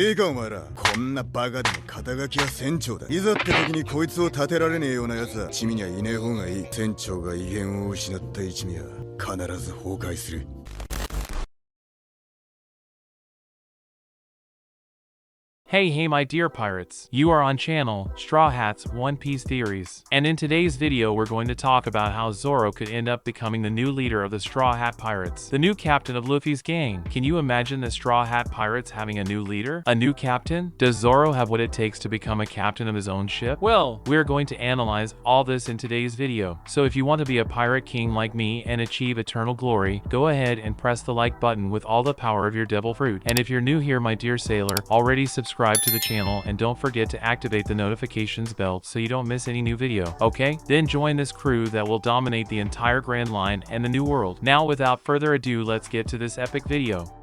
いいかお前ら、こんなバカでも肩書きは船長だ。いざって時にこいつを立てられねえような奴は地味にはいねえ方がいい。船長が威厳を失った一味は必ず崩壊する。Hey my dear pirates, you are on channel Straw Hat's One Piece Theories, and in today's video we're going to talk about how Zoro could end up becoming the new leader of the Straw Hat Pirates, the new captain of Luffy's gang. Can you imagine the Straw Hat Pirates having a new leader? A new captain? Does Zoro have what it takes to become a captain of his own ship? Well, we're going to analyze all this in today's video, so if you want to be a pirate king like me and achieve eternal glory, go ahead and press the like button with all the power of your devil fruit. And if you're new here my dear sailor, already subscribe to the channel and don't forget to activate the notifications bell so you don't miss any new video, okay? Then join this crew that will dominate the entire Grand Line and the New World. Now without further ado, let's get to this epic video.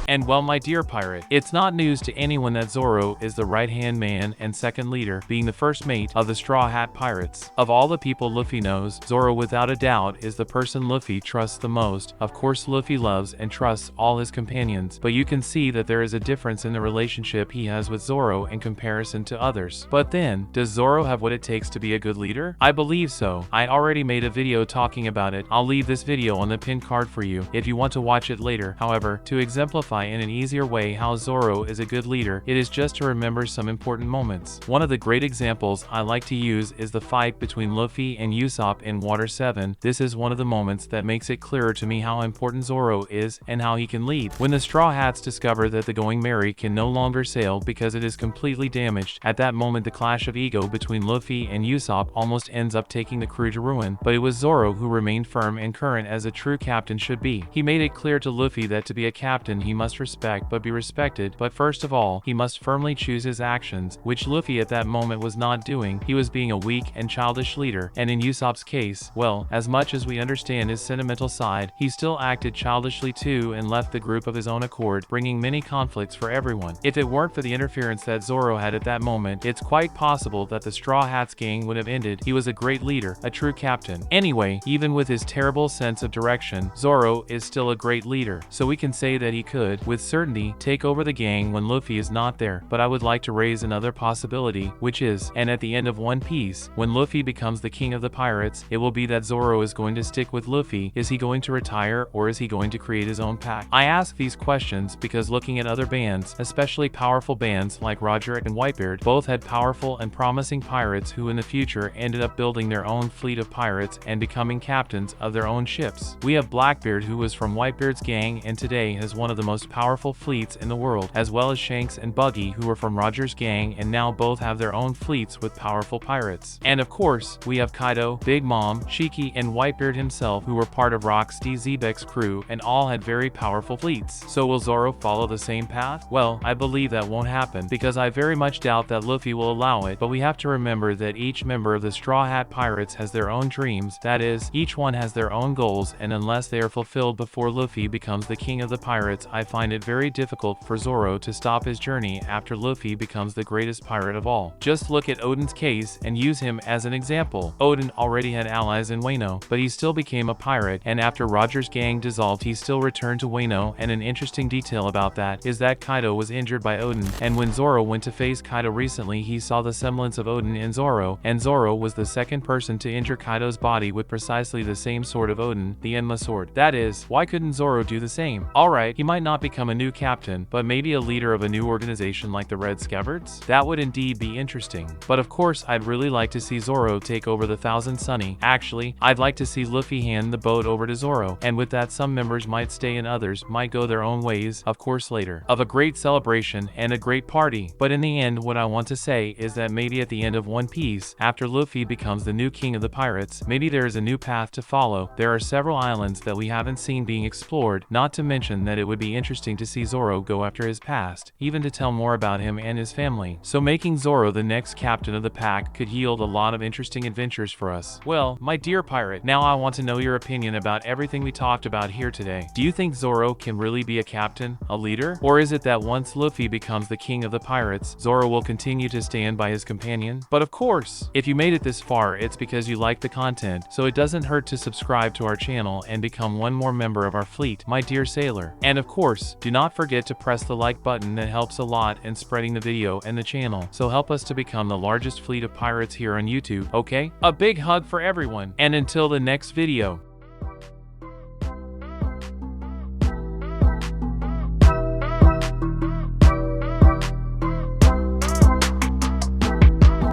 And well my dear pirate, it's not news to anyone that Zoro is the right-hand man and second leader, being the first mate of the Straw Hat Pirates. Of all the people Luffy knows, Zoro without a doubt is the person Luffy trusts the most. Of course Luffy loves and trusts all his companions, but you can see that there is a difference in the relationship he has with Zoro in comparison to others. But then, does Zoro have what it takes to be a good leader? I believe so. I already made a video talking about it. I'll leave this video on the pinned card for you if you want to watch it later. However, to exemplify in an easier way how Zoro is a good leader, it is just to remember some important moments. One of the great examples I like to use is the fight between Luffy and Usopp in Water 7. This is one of the moments that makes it clearer to me how important Zoro is and how he can lead. When the Straw Hats discover that the Going Merry can no longer sail because it is completely damaged, at that moment the clash of ego between Luffy and Usopp almost ends up taking the crew to ruin, but it was Zoro who remained firm and current as a true captain should be. He made it clear to Luffy that to be a captain he must respect but be respected, but first of all, he must firmly choose his actions, which Luffy at that moment was not doing. He was being a weak and childish leader, and in Usopp's case, well, as much as we understand his sentimental side, he still acted childishly too and left the group of his own accord, bringing many conflicts for everyone. If it weren't for the interference that Zoro had at that moment, it's quite possible that the Straw Hats gang would have ended. He was a great leader, a true captain. Anyway, even with his terrible sense of direction, Zoro is still a great leader, so we can say that he could, with certainty, take over the gang when Luffy is not there. But I would like to raise another possibility, which is, and at the end of One Piece, when Luffy becomes the king of the pirates, it will be that Zoro is going to stick with Luffy. Is he going to retire, or is he going to create his own pack? I ask these questions because looking at other bands, especially powerful bands like Roger and Whitebeard, both had powerful and promising pirates who in the future ended up building their own fleet of pirates and becoming captains of their own ships. We have Blackbeard, who was from Whitebeard's gang and today has one of the most powerful fleets in the world, as well as Shanks and Buggy, who were from Roger's gang and now both have their own fleets with powerful pirates. And of course, we have Kaido, Big Mom, Shiki, and Whitebeard himself, who were part of Rocksteady Zebek's crew and all had very powerful fleets. So will Zoro follow the same path? Well, I believe that won't happen, because I very much doubt that Luffy will allow it, but we have to remember that each member of the Straw Hat Pirates has their own dreams, that is, each one has their own goals, and unless they are fulfilled before Luffy becomes the king of the pirates, I find it very difficult for Zoro to stop his journey after Luffy becomes the greatest pirate of all. Just look at Oden's case and use him as an example. Oden already had allies in Wano, but he still became a pirate, and after Roger's gang dissolved he still returned to Wano, and an interesting detail about that is that Kaido was injured by Oden, and when Zoro went to face Kaido recently he saw the semblance of Oden in Zoro, and Zoro was the second person to injure Kaido's body with precisely the same sword of Oden, the Enma sword. That is, why couldn't Zoro do the same? Alright, he might not become a new captain, but maybe a leader of a new organization like the Red Scabbards? That would indeed be interesting. But of course, I'd really like to see Zoro take over the Thousand Sunny. Actually, I'd like to see Luffy hand the boat over to Zoro, and with that some members might stay and others might go their own ways, of course later. Of a great celebration and a great party. But in the end, what I want to say is that maybe at the end of One Piece, after Luffy becomes the new king of the pirates, maybe there is a new path to follow. There are several islands that we haven't seen being explored, not to mention that it would be interesting to see Zoro go after his past, even to tell more about him and his family. So making Zoro the next captain of the pack could yield a lot of interesting adventures for us. Well, my dear pirate, now I want to know your opinion about everything we talked about here today. Do you think Zoro can really be a captain, a leader? Or is it that once Luffy becomes the king of the pirates, Zoro will continue to stand by his companion? But of course, if you made it this far, it's because you like the content, so it doesn't hurt to subscribe to our channel and become one more member of our fleet, my dear sailor. And of course, course, do not forget to press the like button, that helps a lot in spreading the video and the channel, so help us to become the largest fleet of pirates here on YouTube, okay? A big hug for everyone, and until the next video.